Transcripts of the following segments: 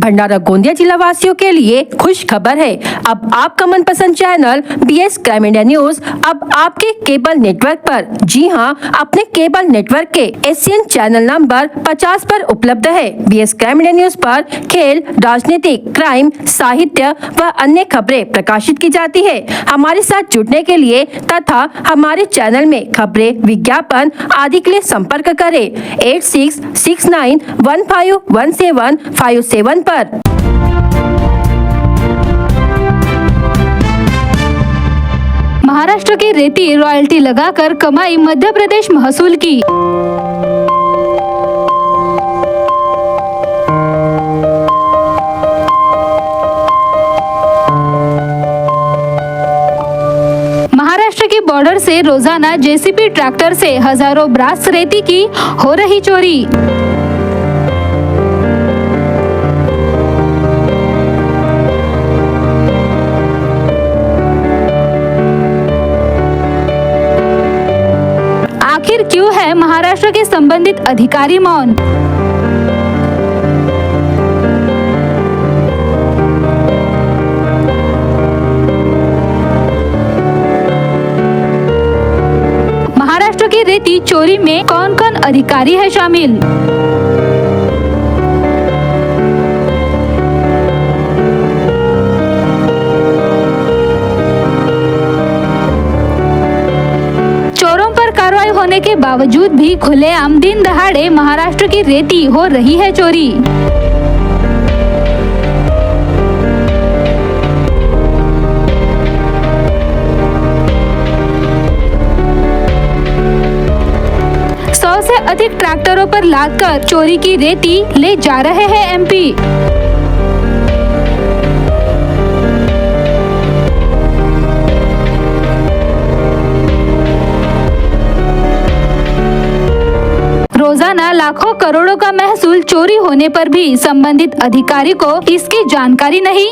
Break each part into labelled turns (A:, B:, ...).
A: भंडारा गोंदिया जिला वासियों के लिए खुश खबर है। अब आपका मनपसंद channel BS crime India news अब आपके केबल नेटवर्क पर, जी हां, अपने केबल नेटवर्क के एशियन चैनल नंबर 50 पर उपलब्ध है। BS क्राइम इंडिया न्यूज पर खेल, राजनीतिक, क्राइम, साहित्य व अन्य खबरें प्रकाशित की जाती है। हमारे साथ जुड़ने के लिए तथा हमारे चैनल में खबरें, विज्ञापन आदि के लिए संपर्क करें 8669151757 पर।
B: महाराष्ट्र की रेती रॉयल्टी लगाकर कमाई मध्य प्रदेश महसूल की। महाराष्ट्र की बॉर्डर से रोजाना JCB ट्रैक्टर से हजारों ब्रास रेती की हो रही चोरी। आखिर क्यों है महाराष्ट्र के संबंधित अधिकारी मौन? महाराष्ट्र की रेती चोरी में कौन कौन अधिकारी है शामिल? कार्रवाई होने के बावजूद भी खुलेआम दिन दहाड़े महाराष्ट्र की रेती हो रही है चोरी। सौ से अधिक ट्रैक्टरों पर लादकर चोरी की रेती ले जा रहे हैं MP। रोजाना लाखों करोड़ों का महसूल चोरी होने पर भी संबंधित अधिकारी को इसकी जानकारी नहीं।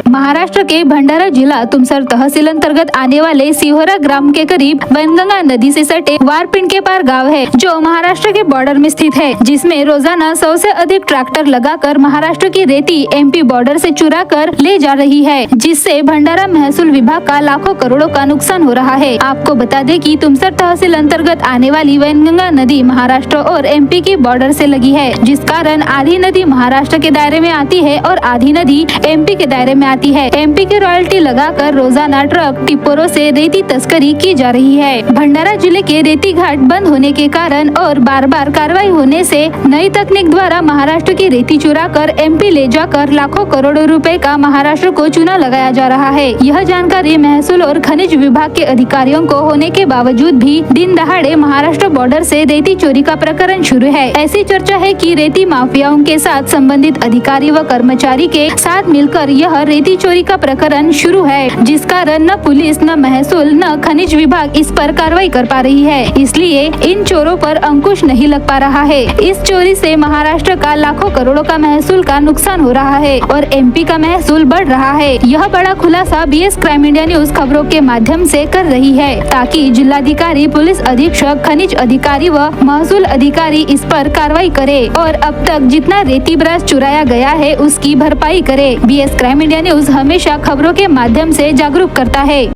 B: महाराष्ट्र के भंडारा जिला तुमसर तहसील अंतर्गत आने वाले सिहोरा ग्राम के करीब वनगंगा नदी से सटे वारपिंड के पार गांव है, जो महाराष्ट्र के बॉर्डर में स्थित है, जिसमें रोजाना 100 से अधिक ट्रैक्टर लगाकर महाराष्ट्र की रेती MP बॉर्डर से चुरा कर ले जा रही है, जिससे भंडारा महसूल विभाग का लाखों करोड़ों का नुकसान हो रहा है। आपको बता दें कि तुमसर तहसील अंतर्गत आने वाली वनगंगा नदी महाराष्ट्र और MP की बॉर्डर से लगी है, जिस कारण आधी नदी महाराष्ट्र के दायरे में आती है और आधी नदी MP के दायरे में आती है। MP की रॉयल्टी लगाकर रोजाना ट्रक टिप्परों से रेती तस्करी की जा रही है। भंडारा जिले के रेती घाट बंद होने के कारण और बार बार कार्रवाई होने से नई तकनीक द्वारा महाराष्ट्र की रेती चुरा कर MP ले जाकर लाखों करोड़ों रुपए का महाराष्ट्र को चूना लगाया जा रहा है। यह जानकारी महसूल और खनिज विभाग के अधिकारियों को होने के बावजूद भी दिन दहाड़े महाराष्ट्र बॉर्डर से रेती चोरी का प्रकरण शुरू है। ऐसी चर्चा है कि रेती माफियाओं के साथ संबंधित अधिकारी व कर्मचारी के साथ मिलकर यह रेती चोरी का प्रकरण शुरू है, जिस कारण न पुलिस, न महसूल, न खनिज विभाग इस पर कार्रवाई कर पा रही है। इसलिए इन चोरों पर अंकुश नहीं लग पा रहा है। इस चोरी से महाराष्ट्र का लाखों करोड़ों का महसूल का नुकसान हो रहा है और MP का महसूल बढ़ रहा है। यह बड़ा खुलासा BS क्राइम इंडिया न्यूज खबरों के माध्यम से कर रही है, ताकि जिलाधिकारी, पुलिस अधीक्षक, खनिज अधिकारी व महसूल अधिकारी इस पर कार्रवाई करे और अब तक जितना रेती ब्रास चुराया गया है उसकी भरपाई करे। BS क्राइम इंडिया न्यूज हमेशा खबरों के माध्यम से जागरूक करता है।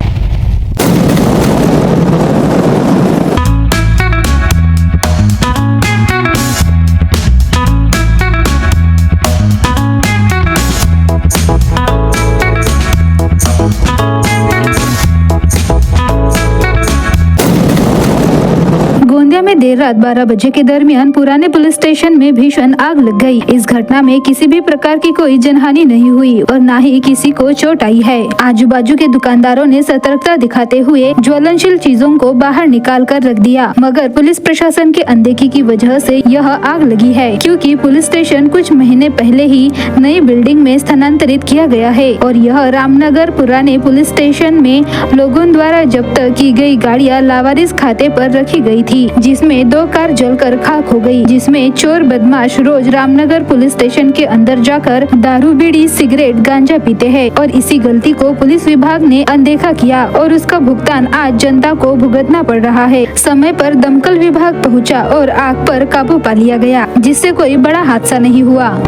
B: गोंदिया में देर रात 12 बजे के दरमियान पुराने पुलिस स्टेशन में भीषण आग लग गई। इस घटना में किसी भी प्रकार की कोई जनहानि नहीं हुई और न ही किसी को चोट आई है। आजू बाजू के दुकानदारों ने सतर्कता दिखाते हुए ज्वलनशील चीजों को बाहर निकाल कर रख दिया, मगर पुलिस प्रशासन की अनदेखी की वजह से यह आग लगी है, क्योंकि पुलिस स्टेशन कुछ महीने पहले ही नई बिल्डिंग में स्थानांतरित किया गया है और यह रामनगर पुराने पुलिस स्टेशन में लोगों द्वारा जब्त की गई गाड़ियां लावारिस खाते पर रखी गई थी, जिस जिसमें 2 कार जलकर खाक हो गई, जिसमें चोर बदमाश रोज रामनगर पुलिस स्टेशन के अंदर जाकर दारू, बीड़ी, सिगरेट, गांजा पीते हैं और इसी गलती को पुलिस विभाग ने अनदेखा किया और उसका भुगतान आज जनता को भुगतना पड़ रहा है। समय पर दमकल विभाग पहुंचा और आग पर काबू पा लिया गया, जिससे कोई बड़ा हादसा नहीं हुआ।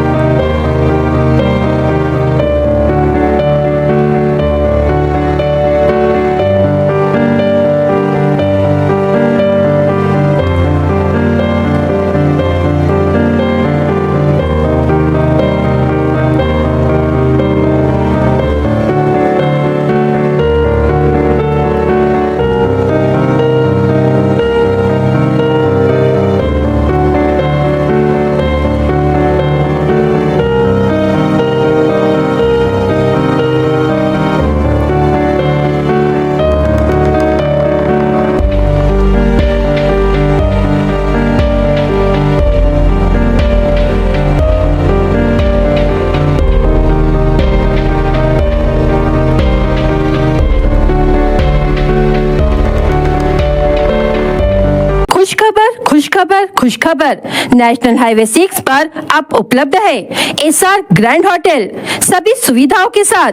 A: खुशखबर नेशनल हाईवे 6 पर अब उपलब्ध है एसआर ग्रैंड होटल सभी सुविधाओं के साथ।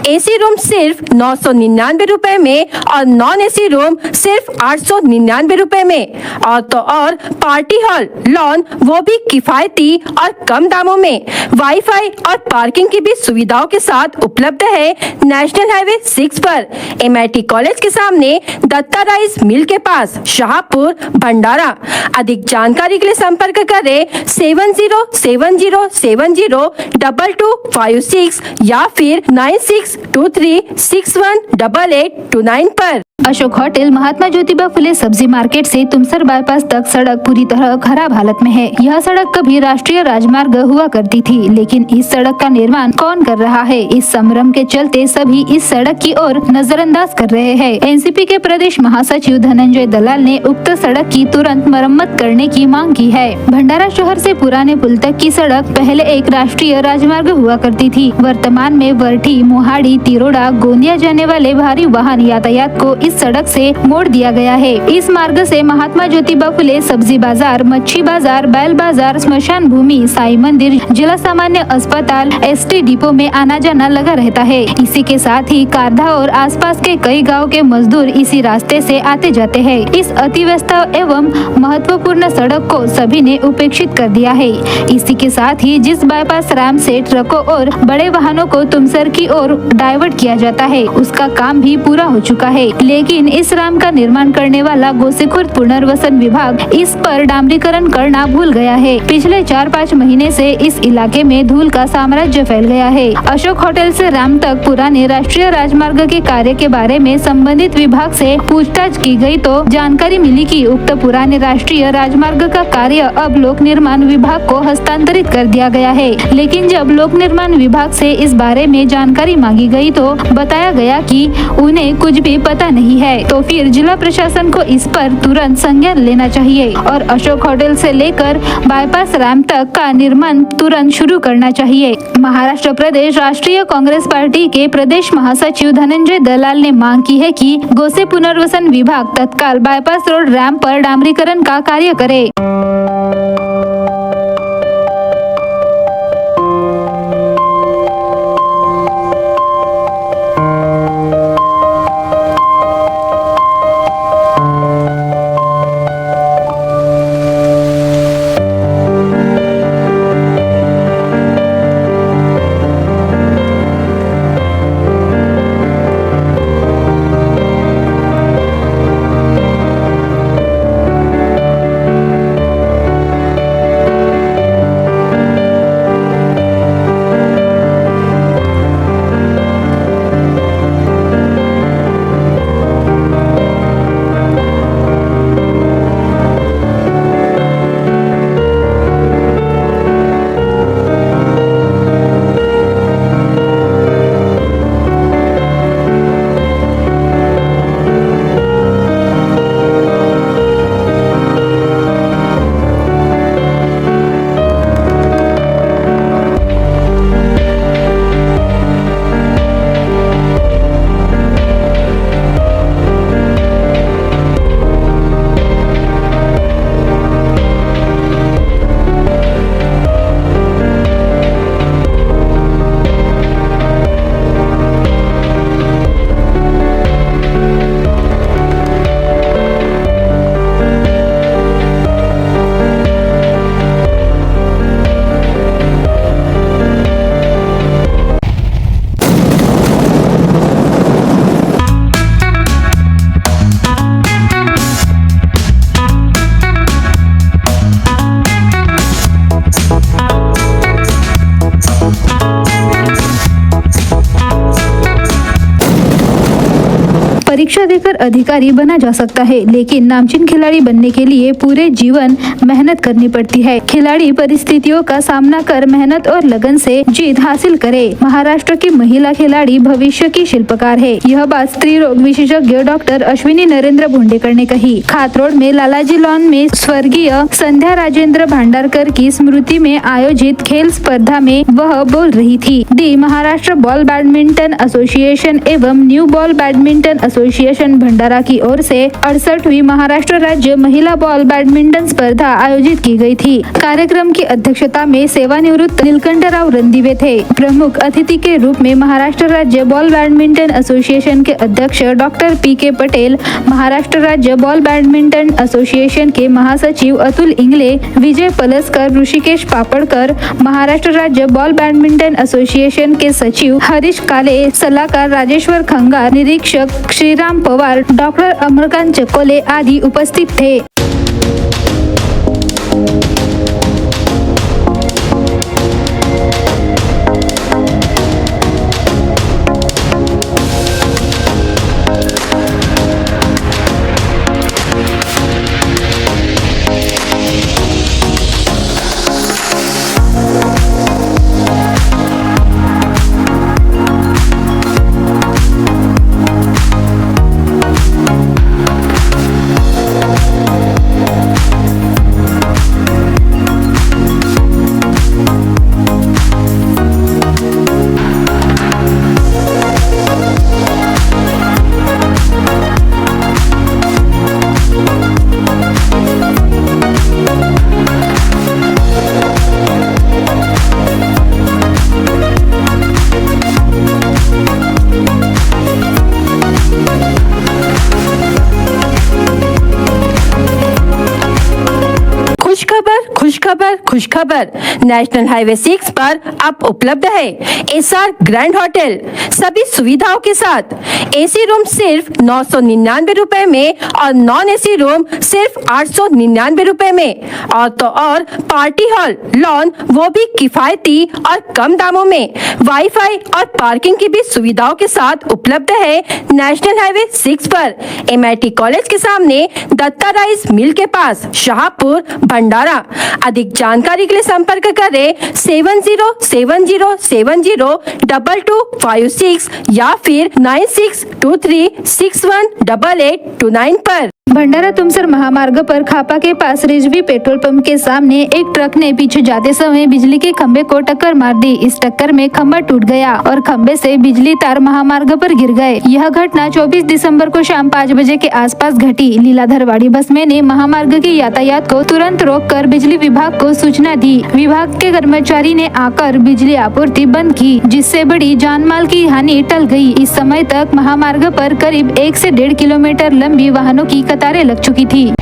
A: एसी रूम सिर्फ 999 रुपए में और नॉन एसी रूम सिर्फ 899 रुपए में और पार्टी हॉल, लॉन वो भी किफायती और कम दामों में। वाईफाई और पार्किंग की भी सुविधाओं के साथ उपलब्ध है नेशनल हाईवे 6 पर MIT कॉलेज के सामने दत्ता राइस मिल के पास, शाहपुर, भंडारा। अधिक जानकारी के लिए संपर्क करें 7070702256 या फिर 9623618829 पर।
B: अशोक होटल महात्मा ज्योतिबा फुले सब्जी मार्केट से तुमसर बाईपास तक सड़क पूरी तरह खराब हालत में है। यह सड़क कभी राष्ट्रीय राजमार्ग हुआ करती थी, लेकिन इस सड़क का निर्माण कौन कर रहा है? इस संभ्रम के चलते सभी इस सड़क की ओर नजरअंदाज कर रहे हैं। एनसीपी के प्रदेश महासचिव धनंजय दलाल ने उक्त सड़क की तुरंत मरम्मत करने की मांग की है। भंडारा शहर से पुराने पुल तक की सड़क पहले एक राष्ट्रीय राजमार्ग हुआ करती थी। वर्तमान में वरठी, मोहाड़ी, तिरोड़ा, गोंदिया जाने वाले भारी वाहन यातायात को इस सड़क से मोड़ दिया गया है। इस मार्ग से महात्मा ज्योतिबा फुले सब्जी बाजार, मच्छी बाजार, बैल बाजार, स्मशान भूमि, साई मंदिर, जिला सामान्य अस्पताल, ST डिपो में आना जाना लगा रहता है। इसी के साथ ही कारधा और आसपास के कई गांव के मजदूर इसी रास्ते से आते जाते हैं। इस अति व्यस्त एवं महत्वपूर्ण सड़क को सभी ने उपेक्षित कर दिया है। इसी के साथ ही जिस बाईपास राम से ट्रकों और बड़े वाहनों को तुमसर की ओर डाइवर्ट किया जाता है, उसका काम भी पूरा हो चुका है, लेकिन इस राम का निर्माण करने वाला गोसीखुर्द पुनर्वसन विभाग इस पर डामरीकरण करना भूल गया है। पिछले 4-5 महीने से इस इलाके में धूल का साम्राज्य फैल गया है। अशोक होटल से राम तक पुराने राष्ट्रीय राजमार्ग के कार्य के बारे में संबंधित विभाग से पूछताछ की गई तो जानकारी मिली कि उक्त पुराने राष्ट्रीय राजमार्ग का कार्य अब लोक निर्माण विभाग को हस्तांतरित कर दिया गया है। लेकिन जब लोक निर्माण विभाग से इस बारे में जानकारी मांगी गई तो बताया गया कि उन्हें कुछ भी पता नहीं है। तो फिर जिला प्रशासन को इस पर तुरंत संज्ञान लेना चाहिए और अशोक होटल से लेकर बाईपास राम तक का निर्माण तुरंत शुरू करना चाहिए। महाराष्ट्र प्रदेश राष्ट्रीय कांग्रेस पार्टी के प्रदेश महासचिव धनंजय दलाल ने मांग की है कि गोसे पुनर्वसन विभाग तत्काल बाईपास रोड रैंप पर डामरीकरण का कार्य करे। परीक्षा देकर अधिकारी बना जा सकता है, लेकिन नामचीन खिलाड़ी बनने के लिए पूरे जीवन मेहनत करनी पड़ती है। खिलाड़ी परिस्थितियों का सामना कर मेहनत और लगन से जीत हासिल करे। महाराष्ट्र की महिला खिलाड़ी भविष्य की शिल्पकार है। यह बात स्त्री रोग विशेषज्ञ डॉक्टर अश्विनी नरेंद्र भोंडेकर ने कही। खातरोड में लालाजी लॉन में स्वर्गीय संध्या राजेंद्र भांडारकर की स्मृति में आयोजित खेल स्पर्धा में वह बोल रही थी। दी महाराष्ट्र बॉल बैडमिंटन एसोसिएशन एवं न्यू बॉल बैडमिंटन एसोसिएशन भंडारा की ओर से 68वीं महाराष्ट्र राज्य महिला बॉल बैडमिंटन स्पर्धा आयोजित की गई थी। कार्यक्रम की अध्यक्षता में सेवानिवृत्त नीलकंठराव रणदिवे थे। प्रमुख अतिथि के रूप में महाराष्ट्र राज्य बॉल बैडमिंटन एसोसिएशन के अध्यक्ष डॉक्टर पी.के. पटेल, महाराष्ट्र राज्य बॉल बैडमिंटन एसोसिएशन के महासचिव अतुल इंगले, विजय पलसकर, ऋषिकेश पापड़कर, महाराष्ट्र राज्य बॉल बैडमिंटन एसोसिएशन के सचिव हरीश काले, सलाहकार राजेश्वर खंगार, निरीक्षक श्रीराम पवार, डॉक्टर अमरकांत चकोले आदि उपस्थित थे।
A: खुशखबर नेशनल हाईवे 6 पर अब उपलब्ध है एसआर ग्रैंड होटल सभी सुविधाओं के साथ। एसी रूम सिर्फ 999 रुपए में और नॉन एसी रूम सिर्फ 899 रुपए में। और तो और पार्टी हॉल, लॉन वो भी किफायती और कम दामों में। वाईफाई और पार्किंग की भी सुविधाओं के साथ उपलब्ध है नेशनल हाईवे 6 पर, MIT कॉलेज के सामने, दत्ता राइस मिल के पास, शाहपुर, भंडारा। अधिक जानकारी के लिए संपर्क करें 7070702256 या फिर 9623618829 पर।
B: भंडारा तुमसर महामार्ग पर खापा के पास रिजवी पेट्रोल पंप के सामने एक ट्रक ने पीछे जाते समय बिजली के खंबे को टक्कर मार दी। इस टक्कर में खंबा टूट गया और खंबे से बिजली तार महामार्ग पर गिर गए। यह घटना 24 दिसंबर को शाम 5 बजे के आसपास घटी। लीलाधरवाड़ी बसमें ने महामार्ग के यातायात को तुरंत रोककर बिजली विभाग को सूचना दी। विभाग के कर्मचारी ने आकर बिजली आपूर्ति बंद की, जिससे बड़ी जानमाल की हानि टल गई। इस समय तक महामार्ग पर करीब 1 से 1.5 किलोमीटर लंबी वाहनों की कतारें लग चुकी थी।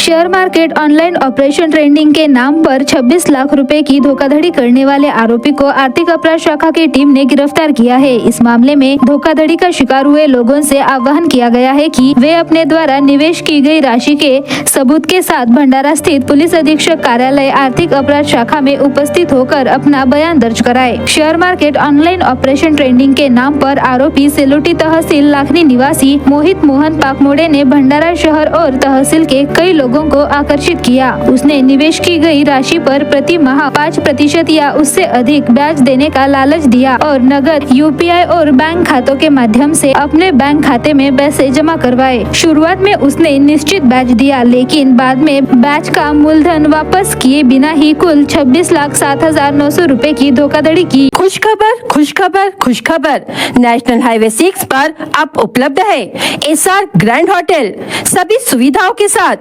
B: Share market online operation trading के नाम पर 26 लाख रुपए की धोखाधड़ी करने वाले आरोपी को आर्थिक अपराध शाखा की टीम ने गिरफ्तार किया है। इस मामले में धोखाधड़ी का शिकार हुए लोगों से आह्वान किया गया है कि वे अपने द्वारा निवेश की गई राशि के सबूत के साथ भंडारा स्थित पुलिस अधीक्षक कार्यालय आर्थिक अपराध शाखा में उपस्थित होकर अपना बयान दर्ज कराए। Share market online operation trading के नाम पर आरोपी सेलोटी तहसील लाखनी निवासी मोहित मोहन पाकमोड़े ने भंडारा शहर और तहसील के कई लोगों को आकर्षित किया। उसने निवेश की गई राशि पर प्रति माह 5% या उससे अधिक ब्याज देने का लालच दिया और नगद UPI और बैंक खातों के माध्यम से अपने बैंक खाते में पैसे जमा करवाए। शुरुआत में उसने निश्चित ब्याज दिया, लेकिन बाद में ब्याज का मूलधन वापस किए बिना ही कुल 26,07,900 रुपए की धोखाधड़ी की।
A: खुशखबर नेशनल हाईवे 6 पर अब उपलब्ध है एसआर ग्रैंड होटल सभी सुविधाओं के साथ।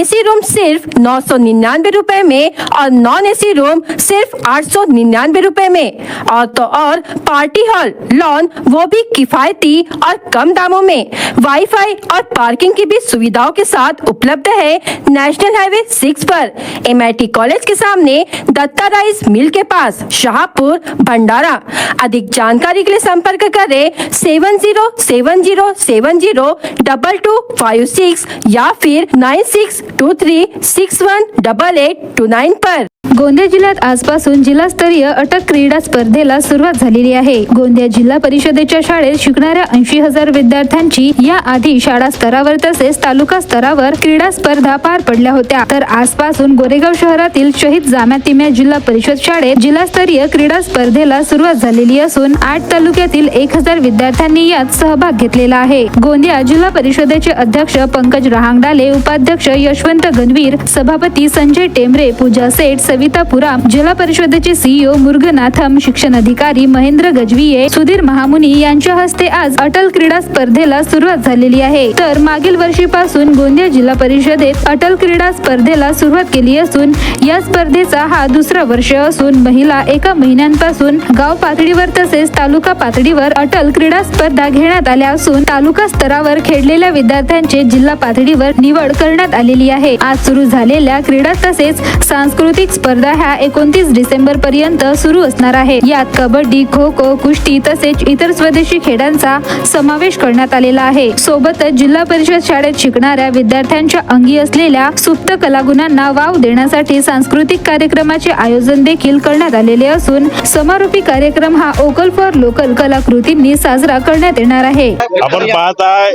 A: एसी रूम सिर्फ 999 रुपए में और नॉन एसी रूम सिर्फ 899 रुपए में। और तो और पार्टी हॉल, लॉन वो भी किफायती और कम दामों में। वाईफाई और पार्किंग की भी सुविधाओं के साथ उपलब्ध है नेशनल हाईवे 6 पर MIT कॉलेज के सामने दत्ता राइस मिल के पास, शाहपुर, भंडारा। अधिक जानकारी के लिए संपर्क करें 7070702256 या फिर 9623618829 पर।
B: गोंदिया जिल्ह्यात आजपासून जिल्हास्तरीय अटक क्रीडा स्पर्धेला सुरुवात झालेली आहे। गोंदिया जिल्हा परिषदेच्या शाळेत शिकणाऱ्या 80,000 विद्यार्थ्यांची या आधी शाळा स्तरावर तसेच तालुका स्तरावर क्रीडा स्पर्धा पार पडल्या होत्या। तर आजपासून गोरेगाव शहरातील शहीद जाम्या जिल्हा परिषद शाळेत जिल्हास्तरीय क्रीडा स्पर्धेला सुरुवात झालेली असून 8 तालुक्यातील 1000 विद्यार्थ्यांनी यात सहभाग घेतलेला आहे। गोंदिया जिल्हा परिषदेचे अध्यक्ष पंकज रहांगडाले, उपाध्यक्ष यशवंत गणवीर, सभापती संजय टेमरे, पूजा सेठ, सविता पुराम, जिल्हा परिषदेचे CEO मुरुगनाथम, शिक्षण अधिकारी महेंद्र गजविये, सुधीर महामुनी यांच्या हस्ते आज अटल क्रीडा स्पर्धेला सुरुवात झालेली आहे। तर मागील वर्षीपासून गोंदिया जिल्हा परिषदेत अटल क्रीडा स्पर्धेला सुरुवात केली असून या स्पर्धेचा हा दुसरा वर्ष असून महिला एका महिन्यांपासून गाव पातळीवर तसेच तालुका पातळीवर अटल क्रीडा स्पर्धा घेण्यात आल्या असून तालुका स्तरावर खेळलेल्या विद्यार्थ्यांचे जिल्हा पातळीवर निवड करण्यात आलेली आहे। आज सुरू झालेल्या क्रीडा तसेच सांस्कृतिक स्पर्धा ह्या 29 डिसेंबर पर्यंत सुरू असणार आहे। यात कबड्डी, खो खो, कुस्ती तसेच इतर स्वदेशी खेळांचा समावेश करण्यात आलेला आहे। सोबतच जिल्हा परिषद शाळेत शिकणाऱ्या विद्यार्थ्यांच्या अंगी असलेल्या सुप्त कलागुणांना वाव देण्यासाठी सांस्कृतिक कार्यक्रमाचे आयोजन देखील करण्यात आलेले असून समारोपी कार्यक्रम हा ओकल फॉर लोकल कलाकृतींनी साजरा करण्यात येणार आहे।
C: आपण पाहत आहे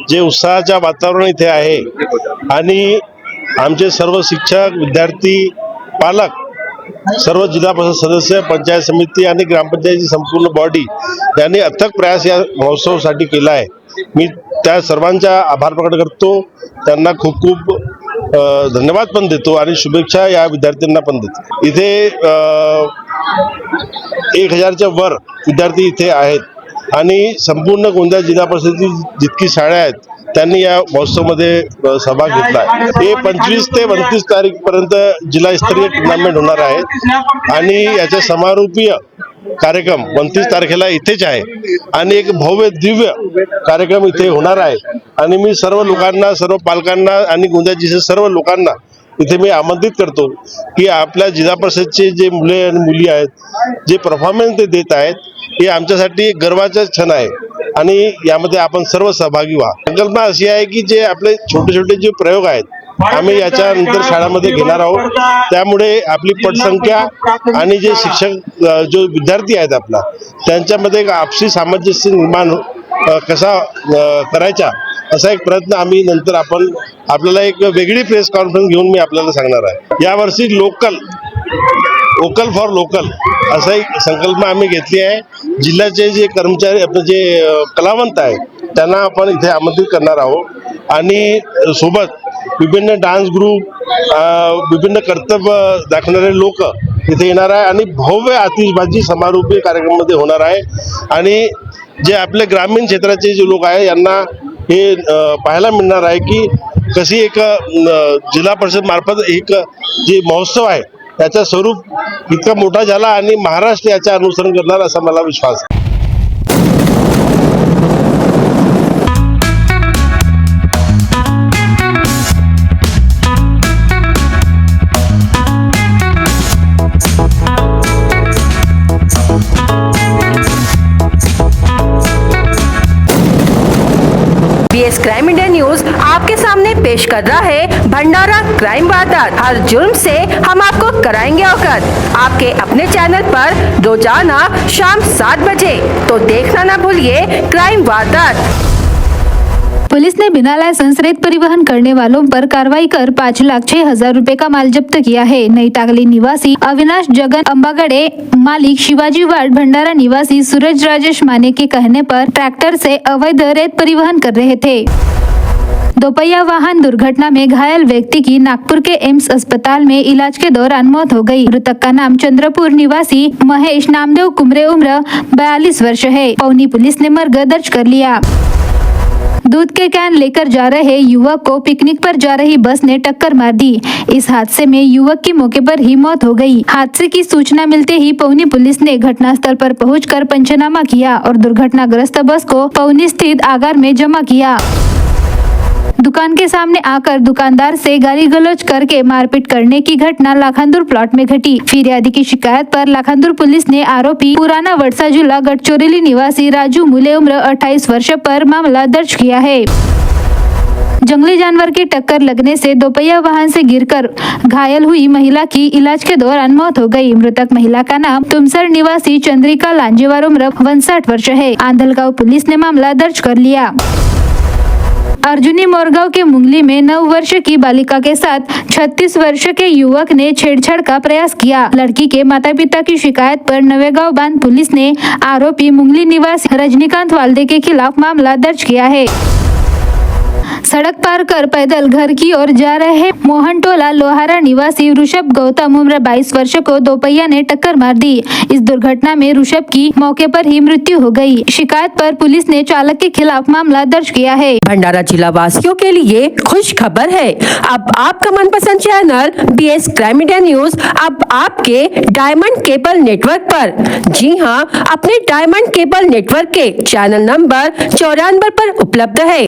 C: जे उत्साहाचे वातावरण इथे आहे आणि आमचे सर्व शिक्षक, विद्यार्थी, पालक, सर्व जिल्हा परिषद सदस्य, पंचायत समिती आणि ग्रामपंचायतीची संपूर्ण बॉडी यांनी अथक प्रयास या महोत्सवासाठी केला आहे। मी त्या सर्वांचा आभार प्रकट करतो, त्यांना खूप खूप धन्यवाद पण देतो आणि शुभेच्छा या विद्यार्थ्यांना पण देतो। इथे 1000च्या वर विद्यार्थी इथे आहेत आणि संपूर्ण गोंदिया जिल्हा परिषदेची जितकी शाळा आहेत त्यांनी या महोत्सवामध्ये सहभाग घेतला आहे। हे 25 ते 29 तारीख पर्यंत जिल्हास्तरीय टुर्नामेंट होणार आहे आणि याचा समारोपीय कार्यक्रम 29 तारखेला इथेच आहे आणि एक भव्य दिव्य कार्यक्रम इथे होणार आहे। आणि मी सर्व लोकांना, सर्व पालकांना आणि गोंदिया जिल्ह्याच्या सर्व लोकांना इथे मी आमंत्रित करतो की आपल्या जिल्हा परिषदचे जे मुले आणि मुली आहेत, जे परफॉर्मन्स ते देत आहेत, हे आमच्यासाठी गर्वाचा क्षण आहे आणि यामध्ये आपण सर्व सहभागी व्हा। संकल्पना अशी आहे की जे आपले छोटे छोटे जे प्रयोग आहेत आम्ही याच्यानंतर शाळांमध्ये घेणार आहोत, त्यामुळे आपली पटसंख्या आणि जे शिक्षक, जो विद्यार्थी आहेत आपला, त्यांच्यामध्ये एक आपसी सामंजस्य निर्माण कसा करायचा असा एक प्रयत्न आम्ही नंतर आपल्याला एक वेगळी प्रेस कॉन्फरन्स घेऊन मी आपल्याला सांगणार आहे। यावर्षी वोकल फॉर लोकल असा एक संकल्पना आम्ही घेतली आहे। जिल्ह्याचे जे कर्मचारी, आपले जे कलावंत आहेत त्यांना आपण इथे आमंत्रित करणार आहोत आणि सोबत विभिन्न डान्स ग्रुप, विभिन्न कर्तव्य दाखवणारे लोक इथे येणार आहे आणि भव्य आतिषबाजी समारोपीय कार्यक्रमामध्ये होणार आहे। आणि जे आपले ग्रामीण क्षेत्राचे जे लोक आहे यांना हे पाहायला मिळणार आहे की कशी एक जिल्हा परिषद मार्फत एक जे महोत्सव आहे त्याचा स्वरूप इतका मोठा झाला आणि महाराष्ट्र याचे अनुसरण करणार असा मला विश्वास आहे।
A: BS क्राइम इंडिया न्यूज आपके सामने पेश कर रहा है भंडारा क्राइम वारदात। हर जुर्म से हम आपको कराएंगे अवगत। आपके अपने चैनल पर रोजाना शाम 7 बजे, तो देखना ना भूलिए क्राइम वारदात।
B: पुलिस ने बिना लाइसेंस रेत परिवहन करने वालों पर कार्रवाई कर 5,06,000 रुपए का माल जब्त किया है। नई टागली निवासी अविनाश जगन अंबागड़े, मालिक शिवाजी वार्ड भंडारा निवासी सूरज राजेश माने के कहने पर ट्रैक्टर से अवैध रेत परिवहन कर रहे थे। दोपहिया वाहन दुर्घटना में घायल व्यक्ति की नागपुर के एम्स अस्पताल में इलाज के दौरान मौत हो गई। मृतक का नाम चंद्रपुर निवासी महेश नामदेव कुमरे, उम्र 42 वर्ष है। पौनी पुलिस ने मर्ग दर्ज कर लिया। दूध के कैन लेकर जा रहे युवक को पिकनिक पर जा रही बस ने टक्कर मार दी। इस हादसे में युवक की मौके पर ही मौत हो गई। हादसे की सूचना मिलते ही पौनी पुलिस ने घटनास्थल पर पहुंचकर पंचनामा किया और दुर्घटनाग्रस्त बस को पौनी स्थित आगार में जमा किया। दुकान के सामने आकर दुकानदार से गाली गलौज करके मारपीट करने की घटना लाखांदूर प्लॉट में घटी। फिरियादी की शिकायत पर लाखांदूर पुलिस ने आरोपी पुराना वडसा जिला गढ़चोरेली निवासी राजू मुले उम्र 28 वर्ष पर मामला दर्ज किया है। जंगली जानवर की टक्कर लगने से दोपहिया वाहन से गिरकर घायल हुई महिला की इलाज के दौरान मौत हो गई। मृतक महिला का नाम तुमसर निवासी चंद्रिका लांजेवार उम्र 59 वर्ष है। आंधलगांव पुलिस ने मामला दर्ज कर लिया। अर्जुनी मोरगांव के मुंगली में 9 वर्ष की बालिका के साथ 36 वर्ष के युवक ने छेड़छाड़ का प्रयास किया। लड़की के माता पिता की शिकायत पर नवेगांव बांध पुलिस ने आरोपी मुंगली निवासी रजनीकांत वाल्दे के खिलाफ मामला दर्ज किया है। सड़क पार कर पैदल घर की ओर जा रहे मोहन टोला लोहारा निवासी ऋषभ गौतम उम्र 22 वर्ष को दोपहिया ने टक्कर मार दी। इस दुर्घटना में ऋषभ की मौके पर ही मृत्यु हो गई। शिकायत पर पुलिस ने चालक के खिलाफ मामला दर्ज किया है।
A: भंडारा जिला वासियों के लिए खुश खबर है। अब आपका मनपसंद channel BS crime media news अब आपके डायमंड केबल नेटवर्क पर, जी हां, अपने डायमंड केबल नेटवर्क के चैनल नंबर 94 पर उपलब्ध है।